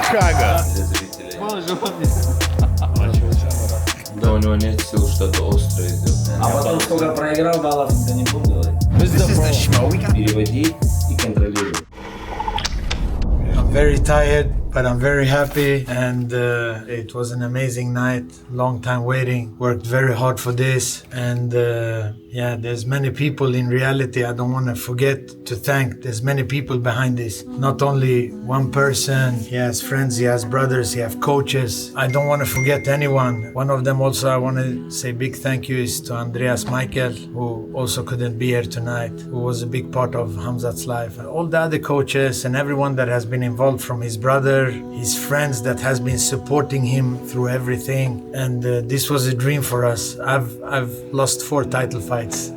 Чикаго. Да, у него нет сил что-то острое сделать. А потом сколько проиграл баллов, ты не будешь говорить. Переводи и контролируй. I'm very tired, but I'm very happy, and it was an amazing night. Long time waiting. Worked very hard for this, and yeah, there's many people in reality. I don't want to forget to thank. There's many people behind this. Not only one person. He has friends. He has brothers. He has coaches. I don't want to forget anyone. One of them also I want to say big thank you is to Andreas Michael, who also couldn't be here tonight, who was a big part of Hamzat's life, and all the other coaches and everyone that has been involved, from his brother, his friends that has been supporting him through everything. And this was a dream for us. I've lost 4 title fights.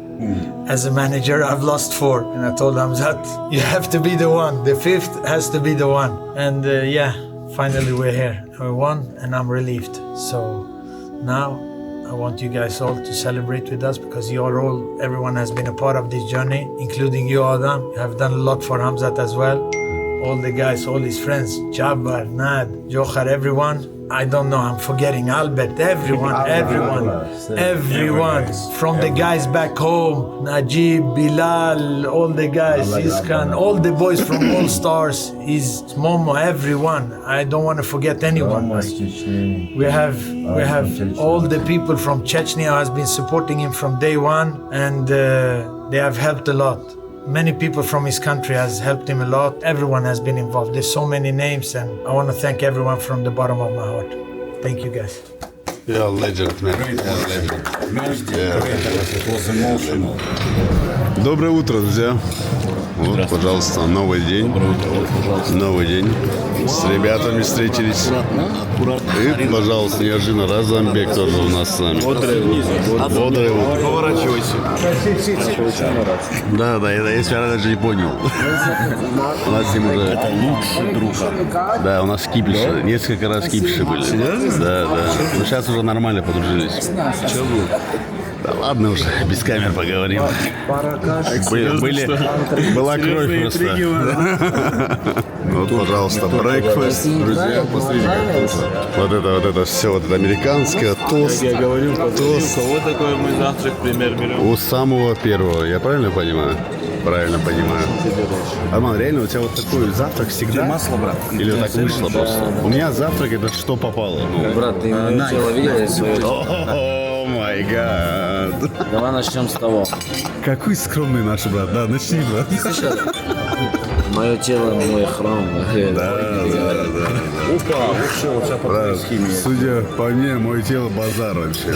As a manager, I've lost 4, and I told Hamzat, you have to be the one. The 5th has to be the one. And yeah, finally we're here. We won, and I'm relieved. So now I want you guys all to celebrate with us, because everyone has been a part of this journey, including you, Adam. You have done a lot for Hamzat as well. All the guys, all his friends, Jabbar, Nad, Johar, everyone. I don't know, I'm forgetting Albert, everyone. From the guys back home, Najib, Bilal, all the guys, Iskan, all the boys from All Stars, his Momo, everyone. I don't want to forget anyone. We have all the people from Chechnya who has been supporting him from day one, and they have helped a lot. Many people from his country has helped him a lot. Everyone has been involved. There's so many names, and I want to thank everyone from the bottom of my heart. Thank you, guys. You're a legend, man. Доброе утро, друзья. Вот, пожалуйста, новый день. Новый день. С ребятами встретились. И, пожалуйста, неожиданно Разамбек тоже у нас с нами. Бодрое утро. Поворачивайся. Да, я вчера даже не понял. У нас с ним уже... Это лучший друг. Да, у нас кипиши. Несколько раз кипиши были. Серьезно? Да. Но сейчас уже нормально подружились. Да ладно уже, без камер поговорим. Была кровь просто. Вот, пожалуйста, брейкфаст, друзья, посмотрите, как вкусно. Вот это все, вот это американское, тост. Я говорю, тост. У кого такой мой завтрак, пример берем? У самого первого, я правильно понимаю? Правильно понимаю. Арман, реально у тебя вот такой завтрак всегда? Масло, брат. Или вот так вышло просто? У меня завтрак это что попало. Брат, ты мое тело видел свое? О май гад. Давай начнем с того. Какой скромный наш брат. Да, начни, брат. Мое тело, мой храм. Да. Опа, вообще, у тебя брат, судя по мне, мое тело базар вообще.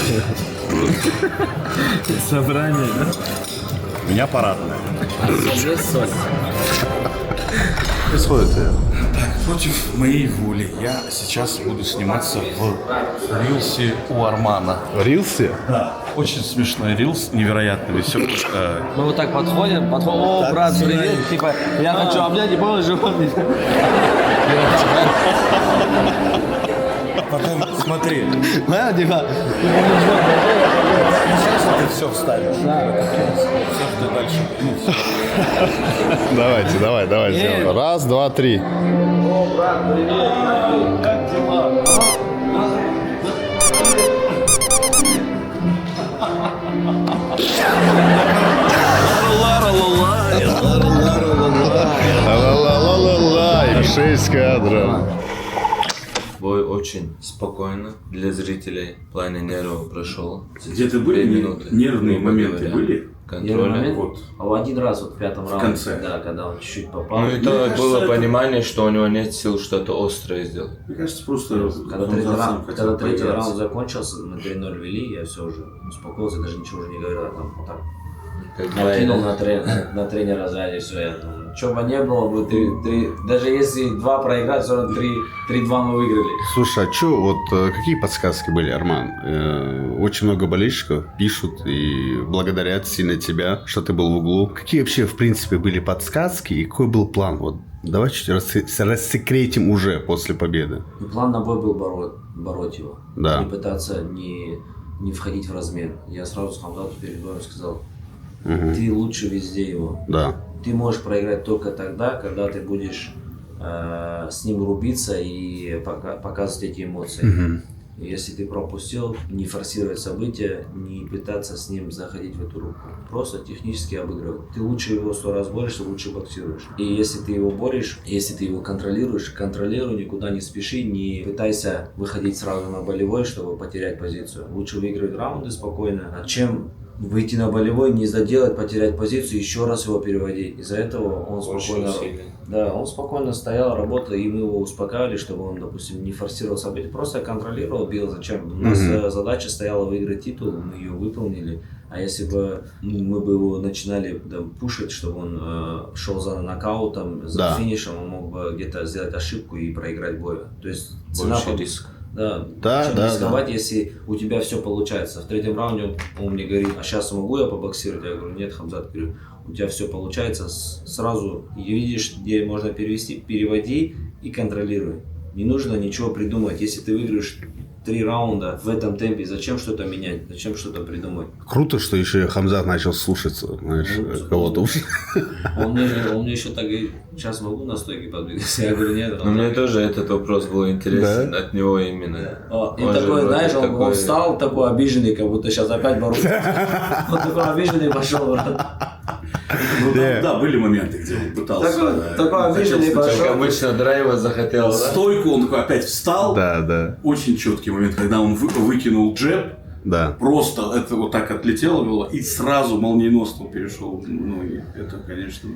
Собрание, да? У меня парадное. Есть соль? Происходит. Против моей воли я сейчас буду сниматься в рилсе у Армана. В рилсе? Да. Очень смешной рилс, невероятно веселый. Мы вот так подходим, о, брат, привет, типа, я хочу обнять, и помнишь, животных. Потом смотри. Да, типа, Сейчас ты все вставишь. Все, что дальше. Давай сделаем. Раз, два, три. о, брат, привет, как дела? Ла-ла-ла-ла-ла. И 6 кадров. Бой очень спокойно для зрителей. В плане нервов прошел. Где-то были нервные моменты? Были? Контроля. Вот. Один раз вот в 5-м раунде, конце. да, когда он чуть-чуть попал. Ну это было понимание, что у него нет сил что-то острое сделать. Мне кажется, просто... Когда третий раунд закончился, мы 3-0 вели, я все уже успокоился, даже ничего уже не говорил, я там вот так накинул на тренера сзади, все, я там, что бы не было бы, даже если 2 проиграть, все равно 3-2 мы выиграли. Слушай, а что, вот какие подсказки были, Арман? Очень много болельщиков пишут и благодарят сильно тебя, что ты был в углу. Какие вообще, в принципе, были подсказки и какой был план? Вот давай чуть рассекретим уже после победы. План на бой был бороть его, Да. не пытаться не входить в размер. Я сразу с Хамзатом перед боем сказал, ты лучше везде его. Да. Ты можешь проиграть только тогда, когда ты будешь с ним рубиться и показывать эти эмоции. И если ты пропустил, не форсировать события, не пытаться с ним заходить в эту руку. Просто технически обыгрывать. Ты лучше его 100 раз борешься, лучше боксируешь. И если ты его борешь, если ты его контролируешь, контролируй, никуда не спеши, не пытайся выходить сразу на болевой, чтобы потерять позицию. Лучше выиграть раунды спокойно, чем выйти на болевой, не заделать, потерять позицию, еще раз его переводить. Из-за этого он спокойно, он спокойно стоял, работал, и мы его успокаивали, чтобы он, допустим, не форсировал события, просто контролировал, бил. Зачем? У нас задача стояла выиграть титул, мы ее выполнили. А если бы мы бы его начинали пушить, чтобы он шел за нокаутом, за финишем, он мог бы где-то сделать ошибку и проиграть бой. То есть цена риск. Чем рисковать, если у тебя все получается. В третьем раунде он мне говорит, а сейчас могу я побоксировать? Я говорю, нет, Хамзат, говорю, у тебя все получается, сразу видишь, где можно перевести, переводи и контролируй. Не нужно ничего придумать. Если ты выиграешь 3 раунда в этом темпе, зачем что-то менять, зачем что-то придумать? Круто, что еще Хамзат начал слушаться, знаешь, кого-то уже. Он мне еще так говорит, сейчас могу на стойке подвигаться? Я говорю, нет. Но мне тоже этот вопрос был интересен от него именно. И такой, знаешь, он встал такой обиженный, как будто сейчас опять бороться. Он такой обиженный пошел, брат. Ну, да, были моменты, где он пытался. Такой обиженный пошел. Как обычно, драйва захотел. Стойку он такой опять встал. Да. Очень четкий момент, когда он выкинул джеб. Да. Просто это вот так отлетело было и сразу молниеносно перешел. Ну, и это, конечно...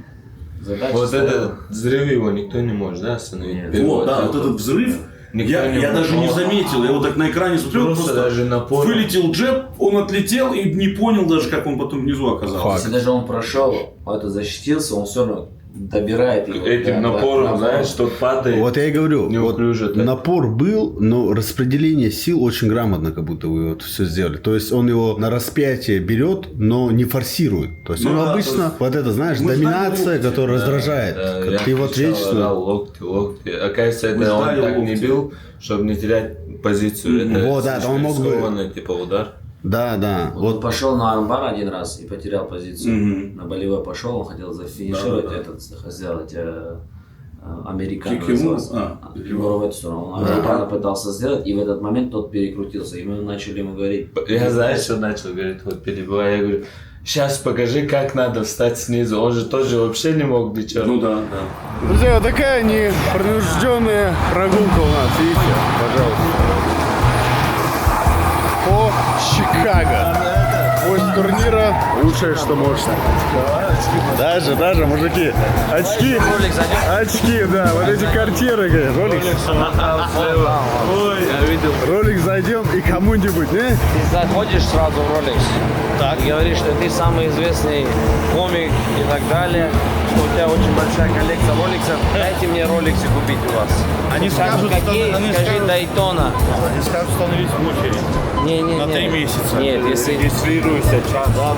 Задача вот стояла. этот взрыв его никто не может, да, остановить? Вот, да, вот этот взрыв. Я даже не заметил, я вот так на экране смотрел, просто даже вылетел джеб, он отлетел и не понял даже, как он потом внизу оказался. Если даже он прошел, защитился, он все равно добирает его. Этим напором, знаешь, что падает. Вот я и говорю, неуклюже, вот напор был, но распределение сил очень грамотно, как будто вы вот все сделали. То есть он его на распятие берет, но не форсирует. То есть обычно вот это, знаешь, доминация, которая раздражает. Как ты вот вечно... Локти. Оказывается, это он так не бил, чтобы не терять позицию. Это вот, да, он мог бы... типа удар. Да. Вот пошел на армбар один раз и потерял позицию. На болевой пошел, он хотел зафинишировать сделать американо. Его в эту сторону. Он американо пытался сделать, и в этот момент тот перекрутился. И мы начали ему говорить. Я знаешь, что начал говорить, вот перебивая, я говорю, сейчас покажи, как надо встать снизу. Он же тоже вообще не мог ничего. Ну да. Друзья, вот такая непринужденная прогулка у нас, видите, пожалуйста. По Чикаго. После турнира лучшее, что можно. Даже, мужики. Очки, да, вот эти картины, говорят, Роликс зайдем и кому-нибудь, не? Ты заходишь сразу в Rolex, и говоришь, что ты самый известный комик и так далее, что у тебя очень большая коллекция роликсов, дайте мне роликсы купить у вас. Они скажут, какие? Скажи Дайтона. Они скажут, становись в очередь. Не. На 3 месяца. Нет, если... Регистрируйся, час. Да.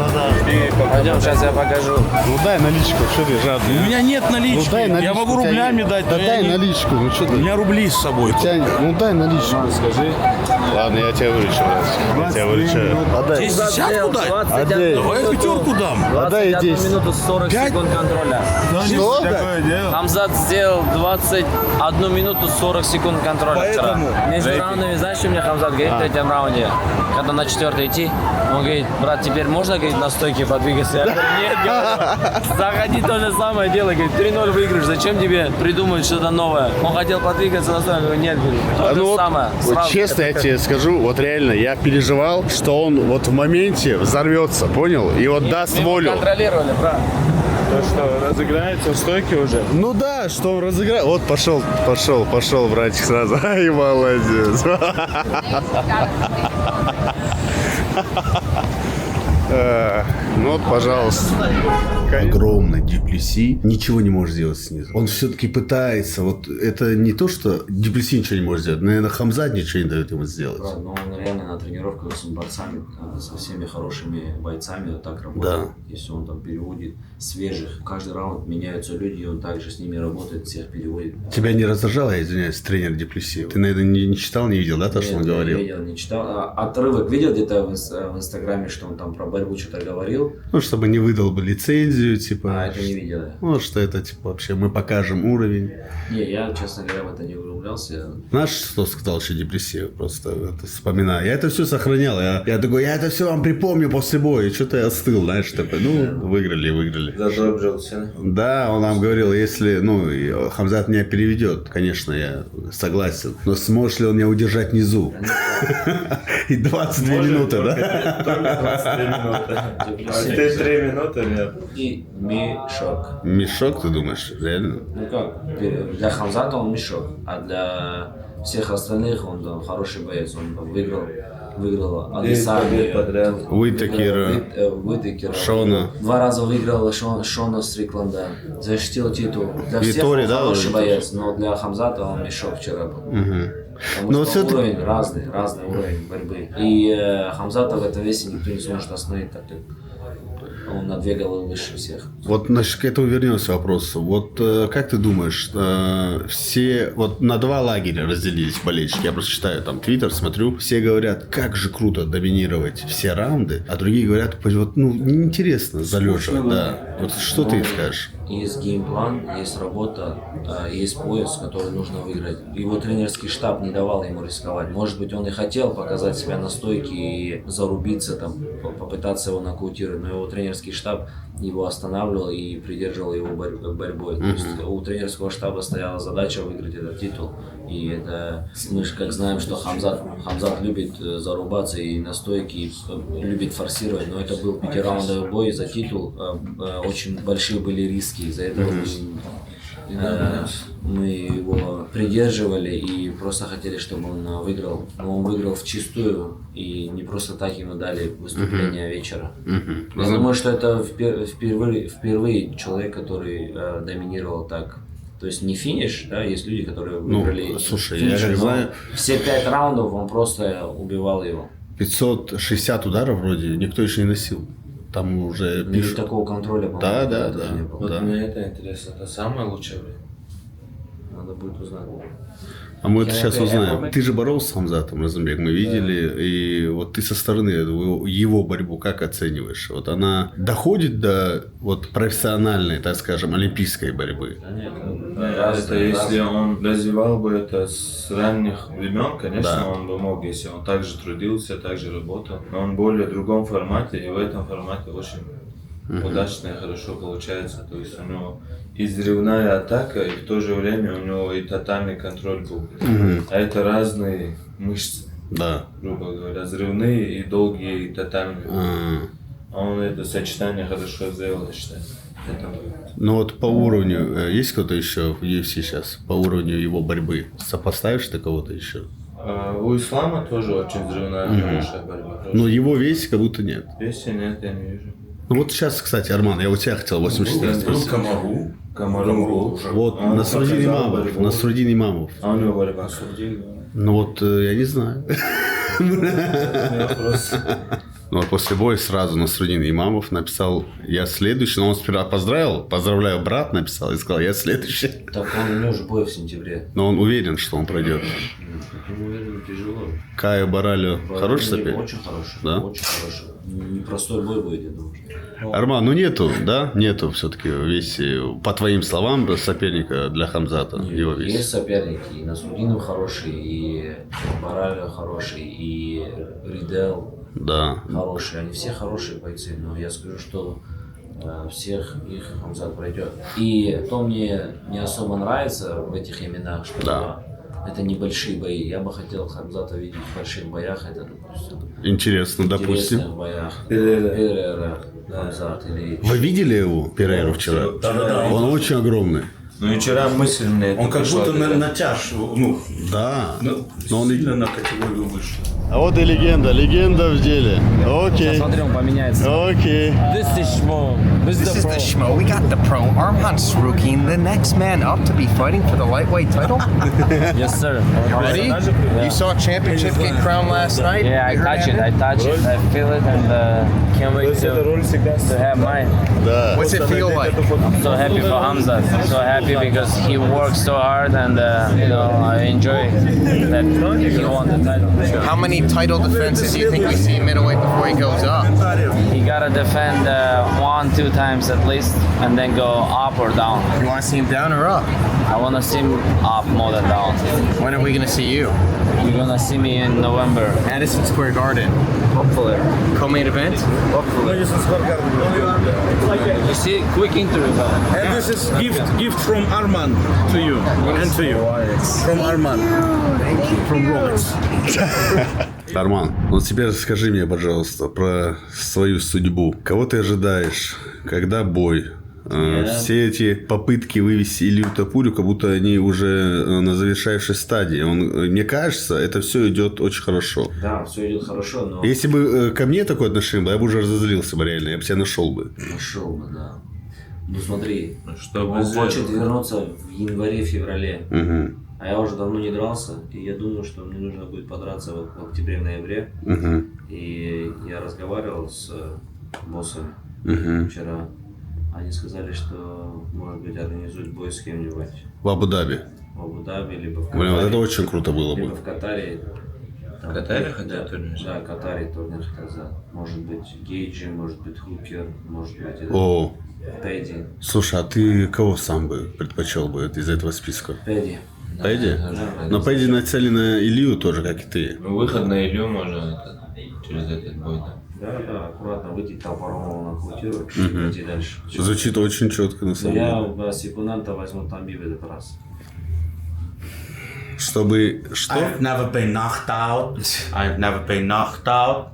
Пойдем, сейчас я покажу. Ну дай наличку, что ты жадный? У меня нет налички. Ну, дай наличку. Я могу рублями дать. Да дай наличку, ну что У ты? меня рубли с собой. Ну дай наличку, скажи. Ладно, я тебя выручу, Я тебя выручаю. Отдай. 10 десятку дать? Отдай. Давай я пятерку дам. Отдай 21 10. минуту 40 секунд контроля. Что? Хамзат сделал 21 минуту 40 секунд контроля вчера. Между раундами, знаешь, что мне Хамзат говорит в третьем раунде? Когда на 4-й идти, он говорит, брат, теперь можно, говорит, на стойке подвигаться? Я говорю, нет, говорю, заходи, то же самое делай, говорит, 3-0 выиграешь, зачем тебе придумать что-то новое? Он хотел подвигаться на стойке, я говорю, нет, говорю, то же самое. Вот честно я тебе скажу, вот реально, я переживал, что он вот в моменте взорвется, понял? И вот даст волю. Контролировали, брат. То, что разыграется в стойке уже. Ну да, что он разыграет. Вот пошел, братик, сразу. Ай, молодец. Ну вот, пожалуйста. Огромный Дюплесси ничего не может сделать снизу. Он все-таки пытается. Вот это не то, что Дюплесси ничего не может сделать. Наверное, Хамзат ничего не дает ему сделать. Да, но он реально на тренировках с борцами, со всеми хорошими бойцами вот так работает. Да. Если он там переводит свежих, каждый раунд меняются люди, и он также с ними работает, всех переводит. Тебя не раздражало, я извиняюсь, тренер Дюплесси? Ты, наверное, не читал, не видел, да, то, что он говорил? Не видел, не читал. Отрывок видел где-то в Инстаграме, что он там про борьбу что-то говорил. Ну, чтобы не выдал бы лицензию, типа. А это не видел я. Ну, что это, типа, вообще мы покажем уровень. Не, я, честно говоря, в это не углублялся. Знаешь, что сказал, что депрессия? Просто это вспоминаю. Я это все сохранял. Я такой, я это все вам припомню после боя. И что-то я остыл, знаешь, такой, ну, выиграли. Задобрился. Да, он нам говорил, если, ну, и Хамзат меня переведет, конечно, я согласен. Но сможет ли он меня удержать внизу? И 22 минуты, да? Только 23 минуты. А ты 3 минуты нет. И мешок. Мешок, ты думаешь, реально? Ну как, для Хамзата он мешок, а для всех остальных он там, хороший боец. Он выиграл Адесами, Уитакера, Шона. 2 раза выиграл Шона Стрикланда, защитил титул. Для всех Витори, он да, хороший уже боец, но для Хамзата он мешок вчера был. Потому Но что всё-таки- уровень разный уровень борьбы. И Хамзата в этом весе никто не сможет остановить, так как он на 2 головы выше всех. Вот значит, к этому вернемся вопросу. Вот как ты думаешь, все вот на 2 лагеря разделились болельщики. Я просто читаю там твиттер, смотрю, все говорят, как же круто доминировать все раунды, а другие говорят, вот, ну, неинтересно залеживать. Да. Вот что ты скажешь? Есть геймплан, есть работа, есть пояс, который нужно выиграть. Его тренерский штаб не давал ему рисковать. Может быть, он и хотел показать себя на стойке и зарубиться, там, попытаться его нокаутировать, но его тренерский штаб его останавливал и придерживал его борьбой. То есть у тренерского штаба стояла задача выиграть этот титул. И это мы же как знаем, что Хамзат любит зарубаться и на стойке, и любит форсировать. Но это был 5-раундовый бой за титул. Очень большие были риски. Из-за этого мы его придерживали и просто хотели, чтобы он выиграл. Но он выиграл вчистую, и не просто так ему дали выступление вечера. Я думаю, что это впервые человек, который доминировал так. То есть не финиш, да, есть люди, которые выиграли. Ну, слушай, финиш, я как но знаю, все 5 раундов он просто убивал его. 560 ударов вроде никто еще не носил. Там уже И пишут. такого контроля, по-моему, Да, даже да. не было. Вот мне это интересно. Это самое лучшее время. Надо будет узнать. А мы это Я сейчас опять- узнаем. Ты же боролся с Хамзатом, Разумбек, мы видели. И вот ты со стороны его борьбу как оцениваешь? Вот она доходит до вот профессиональной, так скажем, олимпийской борьбы? Это если он развивал бы это с ранних времен, конечно, Да. он бы мог, если он также трудился, также работал. Но он более в другом формате, и в этом формате очень удачно и хорошо получается. То есть у него и взрывная атака, и в то же время у него и тотальный контроль был. А это разные мышцы, Да. грубо говоря, взрывные и долгие, и тотальные. А он это сочетание хорошо сделал, я считаю. Это Ну вот по уровню, есть кто-то еще в UFC сейчас? По уровню его борьбы? Сопоставишь ты кого-то еще? у Ислама тоже очень взрывная, хорошая борьба. Но его весе как будто нет. Если нет, я не вижу. Ну вот сейчас, кстати, Арман, я у тебя хотел 84 спросить. Комару. Вот Он Насрудин показал Имамов. борьбу. Насрудин Имамов. А у него борьба. Ну вот, я не знаю. Ну вот после боя сразу Насрудин Имамов написал, я следующий. Но он сперва поздравляю, брат написал и сказал, я следующий. Так он у него же бой в сентябре. Но он уверен, что он пройдет. Уверен, тяжело. Каю Баралю хороший соперник? Очень хороший. Да? Очень хороший. Непростой бой будет, я думаю. Арман, ну нету, да? Нету все-таки в весе, по твоим словам, соперника для Хамзата. Его весе. Есть соперники, и Насрудинов хороший, и Бараля хороший, и Ридел Да. хороший. Они все хорошие бойцы, но я скажу, что всех их Хамзат пройдет. И то мне не особо нравится в этих именах, что Да. это небольшие бои. Я бы хотел Хамзата видеть в больших боях, это, допустим, Интересно, допустим. интересных боях. Перера, Хамзат или... Вы видели его, Перейру, вчера? Да. Он очень огромный. Ну и вчера мысль мне это Он как пришла будто такая. натяж, ну, Да. ну, Но он и- сильно на категорию выше. А вот и легенда в деле. Окей. Смотри, он поменяется. Окей. This is Shmo. This This is is the the pro. Schmo. We got the pro. Arman Srukin, the next man up to be fighting for the lightweight title. Yes, sir. Ready? You saw a championship get crowned last night. Yeah, I You heard touch it. Andy? I touch it. I feel it, and can't wait to have mine. Да. What's it feel like? I'm so happy for Hamza. I'm so happy because he works so hard, and I enjoy that he won the title. How many many title defenses do you think we see in middleweight before he goes up? He gotta defend 1-2 times at least, and then go up or down. You want to see him down or up? I wanna see him up more than down. When are we going to see you? You're gonna see me in November. Madison Square Garden. Hopefully. Co-main event? You see, quick interview. And this is gift from Arman to you and to you. From Arman. From Rolex. Арман, ну теперь расскажи мне, пожалуйста, про свою судьбу. Кого ты ожидаешь? Когда бой? Все эти попытки вывести Илью Топурю, как будто они уже на завершающей стадии. Мне кажется, это все идет очень хорошо. Да, все идет хорошо, но... Если бы ко мне такое отношение было, я бы уже разозлился бы реально, я бы тебя нашел бы. Нашел бы, да. Ну смотри, Что он сделать? хочет вернуться в январе-феврале. Угу. А я уже давно не дрался, и я думаю, что мне нужно будет подраться в октябре-ноябре. Угу. И я разговаривал с боссами Угу. вчера. Они сказали, что, может быть, организуют бой с кем-нибудь В Абу-Даби. в Абу-Даби, либо в Блин, вот Катаре. это очень круто было Либо бы. в Катаре. Там, В Катаре да, хотят турнир? Да, в Катаре турнир хотят. Может быть, Гейджи, может быть, Хукер, может быть, это О, Пэдди. слушай, а ты кого сам бы предпочел бы из этого списка? Пэдди. Пэдди? Но Пэдди нацелен на Илью тоже, как и ты. Ну, выход на Илью можно через этот бой, да. Да, аккуратно выйти топором на квартиру и пойти дальше. Звучит очень четко на Но самом я деле. с секунданта возьму Тамби в этот раз. Чтобы что? I've never been knocked out. I've never been knocked out.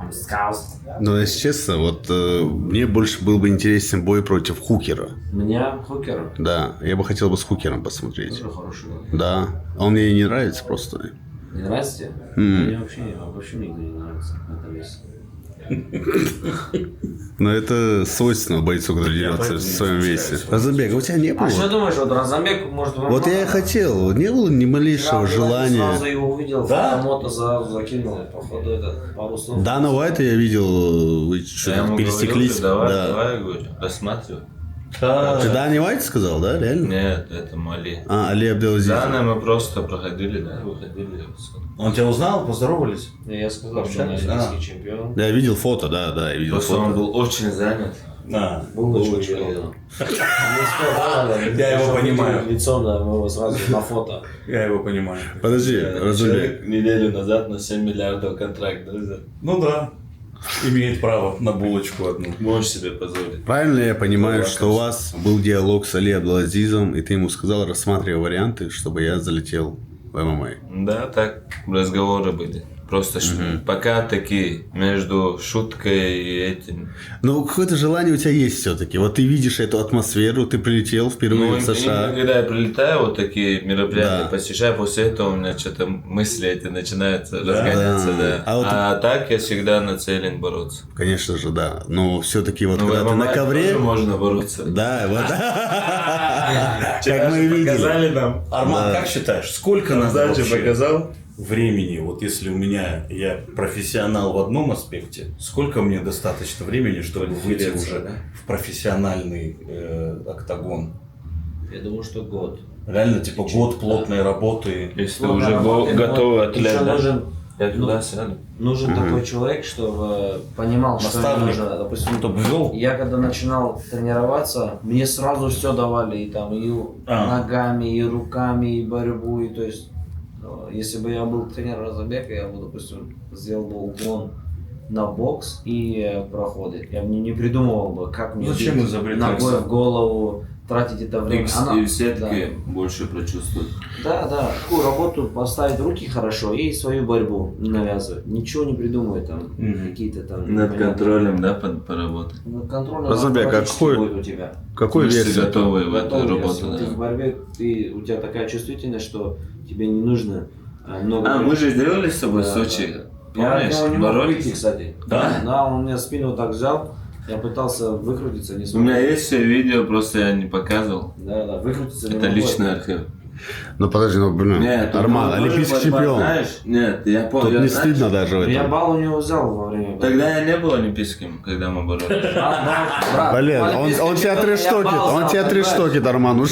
Ну, если честно, вот мне больше был бы интересен бой против Хукера. Меня Хукер Да, я бы хотел бы с Хукером посмотреть. тоже хороший. Да, а он мне не нравится просто. Не нравится тебе? Мне вообще никто не нравится на этом месте. Но это свойственно бойцу, который дерется в своем весе. Разабег, а у тебя не А что было? думаешь, вот Разамбек может... Вот я и хотел, не было ни малейшего желания. Сразу его увидел, фотомото сразу закинул, походу, это пару слов. Дана Уайта я видел, вы Я что-то ему пересеклись. говорю, Да. давай, говорю, рассматривай. Ты Дани Уайт сказал, да, реально? Нет, это Мали. А, Али Абделазиз. Да, мы просто проходили, да, выходили. Он тебя узнал, поздоровались? Я сказал, что он Общались? олимпийский чемпион. Да, я видел фото, да, я видел Просто он фото. был очень занят. Да. Был очень Очень занят. Я его понимаю. Лицом, да, мы его сразу на фото. Я его понимаю. Подожди, Разабег. Неделю назад на 7 миллиардов контракт, да, взял? Ну да. Имеет право на булочку одну. Можешь себе позволить. Правильно я понимаю, что у вас был диалог с Али Абделазизом, и ты ему сказал, рассматривай варианты, чтобы я залетел в ММА? Да, так разговоры были. Просто пока такие, между шуткой и этим. Ну, какое-то желание у тебя есть все-таки. Вот ты видишь эту атмосферу, ты прилетел впервые в США. Именно когда я прилетаю, вот такие мероприятия Да. посещаю, после этого у меня что-то мысли эти начинаются разгоняться, да. А вот- А так я всегда нацелен бороться. Конечно же, да. Но все-таки вот Ну, когда ты в на ММА ковре... тоже можно бороться. Да, вот. Как мы и видели. нам. Арман, как считаешь, сколько надо Задачу вообще показал. времени, вот если у меня, я профессионал в одном аспекте, сколько мне достаточно времени, чтобы выйти Квалифицироваться, уже да? в профессиональный октагон? Я думаю, что год. Реально, типа, год плотной работы. Если ты уже готовый атлет, Еще да? нужен, Я туда сяду. нужен такой человек, чтобы понимал, что ему Наставник. нужно. Допустим, Чтобы вел. я когда начинал тренироваться, мне сразу все давали, и там и ногами, и руками, и борьбу, и то есть, если бы я был тренер Разабека, я бы, допустим, сделал бы уклон на бокс и проходы. Я бы не придумывал бы, как мне Зачем бить изобретать? ногой в голову, тратить это время. И все-таки больше прочувствуют. Да, такую работу поставить руки хорошо и свою борьбу не навязывать. Ничего не придумывать там, какие-то там... Над непонятные- контролем, да, поработать? Над контролем Разумею, автоматически какой- будет у тебя. Какой Мышцы вес? готовы в эту Готов, работу, если ты в да. борьбе, у тебя такая чувствительность, что тебе не нужно много... А, мы же сделали с тобой в Да, Сочи. Я от Помнишь? него не мог Боролись? выйти, кстати. Да? Да, он меня спину так взял, я пытался выкрутиться, не У смог. меня есть все видео, просто я не показывал. Да, выкрутиться не Это могу. личный архив. Ну подожди, ну блин, Нет, Арман, он тоже олимпийский вот, чемпион. знаешь, нет, я Тут помню. не стыдно даже в Я этом. балл у него взял во время. Тогда я не был олимпийским, когда мы боролись. Брат, Блин, он тебя трештокит, он тебя трештокит, Арман, уж.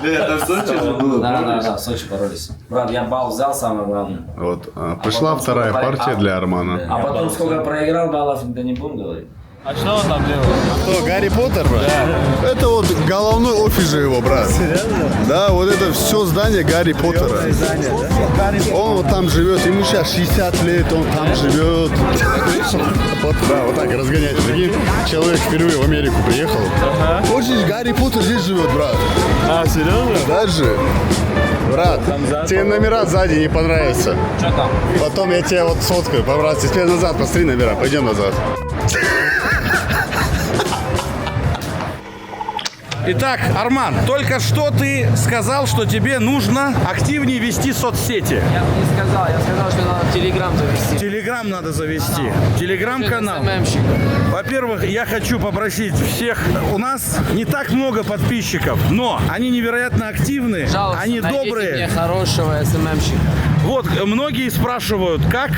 Это в Сочи же было. Да, в Сочи боролись. Брат, я балл взял, самое главное. Вот, пришла вторая партия для Армана. А потом сколько проиграл баллов, да не будем говорить. А что он там делает? Кто, Гарри Поттер, брат? Это вот головной офис же его, брат. Да, вот это все здание Гарри Поттера. Он вот там живет, ему сейчас 60 лет, он там живет. Вот, да, вот так разгонять. Прикинь, человек впервые в Америку приехал. Вот здесь Гарри Поттер здесь живет, брат. А, серьезно? Даже. Брат, тебе номера сзади не понравятся. Что там? Потом я тебя вот соткаю, брат, теперь назад, посмотри номера, пойдем назад. Итак, Арман, только что ты сказал, что тебе нужно активнее вести соцсети. Я бы не сказал, я сказал, что надо Телеграм завести. Телеграм надо завести. Телеграм-канал. СММщик. Во-первых, я хочу попросить всех. У нас не так много подписчиков, но они невероятно активны, Пожалуйста, они найдите добрые. мне хорошего СММщика. Вот, многие спрашивают, как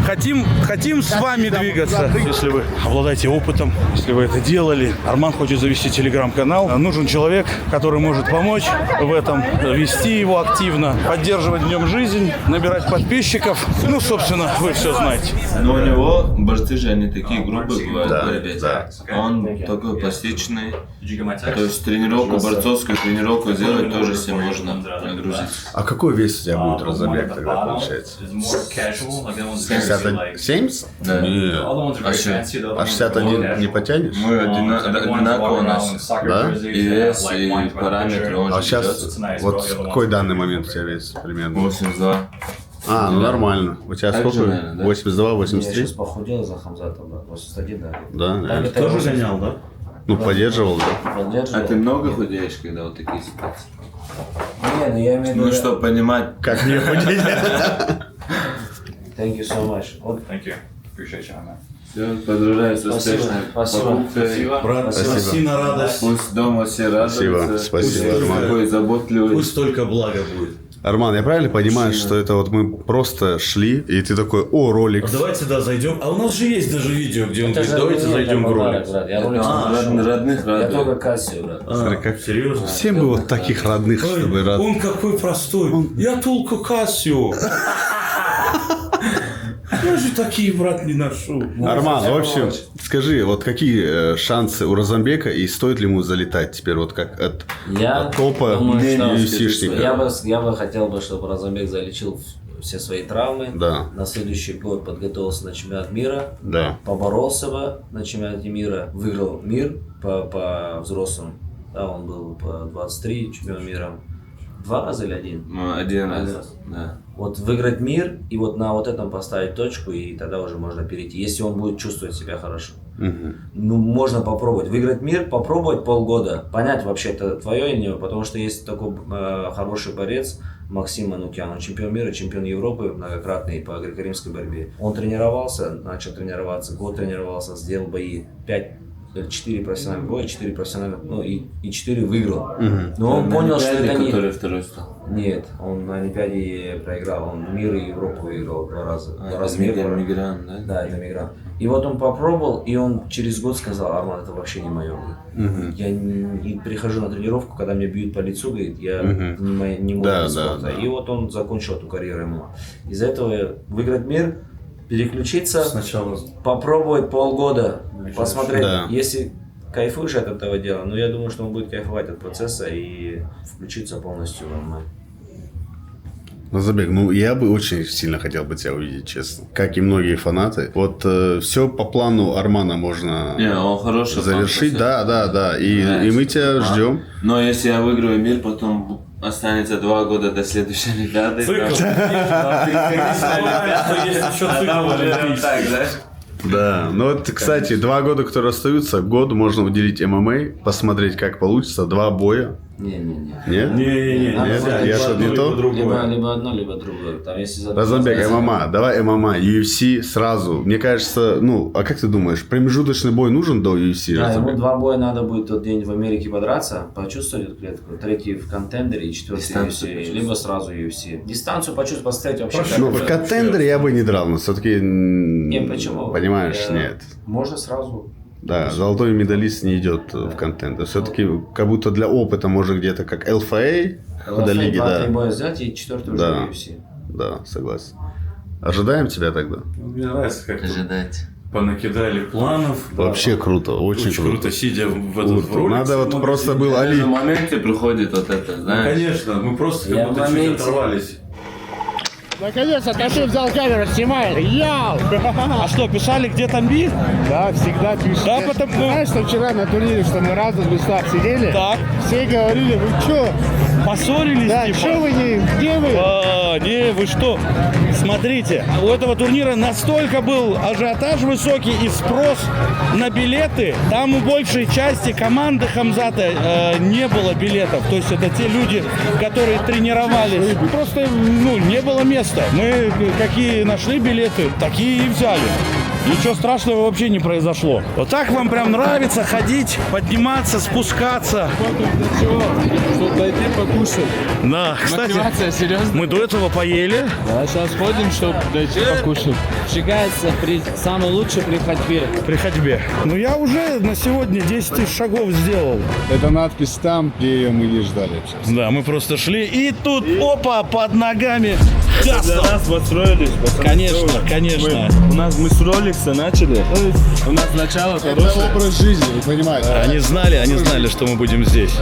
хотим с вами двигаться. Если вы обладаете опытом, если вы это делали, Арман хочет завести телеграм-канал. Нужен человек, который может помочь в этом, вести его активно, поддерживать в нем жизнь, набирать подписчиков. Ну, собственно, вы все знаете. Но у него борцы же они такие грубые бывают, ребята. Он такой пластичный. То есть тренировку, борцовскую тренировку сделать тоже себе можно нагрузить. А какой вес у тебя будет разобег тогда получается? 70? Да. Нет. А что? А 61 не потянешь? Мы одинаково у нас. Да? И вес, и параметры он А же сейчас, берет. вот какой данный момент у тебя вес примерно? 82. А, ну нормально. У тебя Так же, сколько? наверное, да? 82, Я 83? сейчас похудел за Хамзатом, брат. 81, да. Да, Так это Тоже 80. гонял, да? ну поддерживал, да. А Поддерживал. ты много худеешь, когда вот такие ситуации? Не, ну я имею в Ну, виду... чтобы понимать. Как не худеть? Thank you so much. Вот, Все, поздравляю с Спасибо, успешной спасибо. покупкой. Брат, Спасибо. спаси на радость. Пусть дома все радуются. Спасибо, Пусть Арман. такой заботливый. Пусть только благо будет. Арман, я правильно понимаю, что это вот мы просто шли, и ты такой, о, ролик. Давайте, да, зайдем. А у нас же есть даже видео, где он это говорит, же давайте мне зайдем в подарок, ролик. брат. Я ролик не нашел. Родных Я радует. только Кассию, брат. Смотри, как Серьезно? всем бы вот таких родных, Ой, чтобы рад. он какой простой. Я только Кассию. Я же такие, брат, не ношу. Арман, в общем, скажи, вот какие шансы у Розамбека и стоит ли ему залетать теперь вот как от топа думаю, что UFC-шника? я бы хотел, чтобы Розамбек залечил все свои травмы. Да. На следующий год подготовился на чемпионат мира. Да. Поборолся бы на чемпионате мира. Выиграл мир по взрослым. Да, он был по 23 чемпион мира. 2 раза или 1? Ну, один раз. Да. Вот выиграть мир и вот на вот этом поставить точку, и тогда уже можно перейти, если он будет чувствовать себя хорошо. Ну, можно попробовать. Выиграть мир, попробовать полгода, понять вообще, это твое или нет, потому что есть такой хороший борец, Максим Манукян, он чемпион мира, чемпион Европы, многократный по греко-римской борьбе. Он тренировался, начал тренироваться, год тренировался, сделал бои 4 профессиональных боя, 4 профессиональных, ну и 4 выиграл. Но он понял, что это не... Который второй стал. Нет, он на Олимпиаде проиграл, он мир и Европу выиграл 2 раза. 2 раза мир. Мигрант, да? Да, это мигрант. И вот он попробовал, и он через год сказал: Арман, это вообще не мое. Я не прихожу на тренировку, когда меня бьют по лицу, говорит, я не могу Да, спорта. да. И вот он закончил эту карьеру ММА. Из-за этого выиграть мир, переключиться, Сначала попробовать полгода, посмотреть, Да. если кайфуешь от этого дела, но я думаю, что он будет кайфовать от процесса и включиться полностью в ММА. Назабек, ну я бы очень сильно хотел бы тебя увидеть, честно. Как и многие фанаты. Вот все по плану Армана можно Не, он хороший. завершить. Да. И мы тебя ждем. Но если я выиграю мир, потом останется 2 года до следующей Олимпиады. Да, ну вот, кстати, 2 года, которые остаются, год можно уделить ММА, посмотреть, как получится, 2 боя. Не-не-не. Нет? Не-не-не, Надо Нет, выбрать я либо что, не одно, то? Либо одно, либо другое. Там, если за Разанбек, за- ММА, давай ММА, UFC сразу. Мне кажется, ну, а как ты думаешь, промежуточный бой нужен до UFC? Да, ему Разанбек? 2 боя надо будет тот день в Америке подраться, почувствовать эту клетку. Третий в контендере и четвертый Дистанцию UFC. Либо сразу UFC. Дистанцию почувствовать, посмотреть вообще. как Ну, в это. контендере я бы не драл, но все-таки... Не, почему? Понимаешь, Э, нет. Можно сразу. Да, золотой медалист не идет в контендер. Все-таки как будто для опыта может где-то как ЛФА, до лиги, 2-3 да. боя сделать и четвертый уже Да. в UFC. Да, согласен. Ожидаем тебя тогда. Мне нравится, как тут Ожидать. понакидали планов. Вообще круто, очень, Очень круто. круто, сидя в Круто. этот ролик. Надо вот просто был В Али. этом моменте приходит вот это, Ну, знаешь. конечно, мы просто Я как будто в чуть моменте. оторвались. Наконец-то Каши взял камеру, снимает. Яу! А что, писали, где там бит? Да, всегда пишут. Да, потому- Знаешь, что вчера на турнире, что мы в разных местах сидели? Так. Все говорили, вы чё? Поссорились, Да, типа? чё вы не, где вы? Не, вы что? Смотрите, у этого турнира настолько был ажиотаж высокий и спрос на билеты. Там у большей части команды Хамзата не было билетов. То есть это те люди, которые тренировались. Просто не было места. Мы какие нашли билеты, такие и взяли. Ничего страшного вообще не произошло. Вот так вам прям нравится ходить, подниматься, спускаться. Чтобы пойти покушать. Да, кстати, серьезно? мы до этого поели. Да, сейчас ходим, чтобы дойти покушать. Считается самый лучший при ходьбе. При ходьбе. Ну я уже на сегодня 10 тысяч шагов сделал. Это надпись там, где мы не ждали. Да, мы просто шли, и тут, опа, под ногами. Для нас построились. Конечно, конечно. Мы с роликса начали. У нас начало Это образ жизни, вы понимаете? Они знали, что мы будем здесь.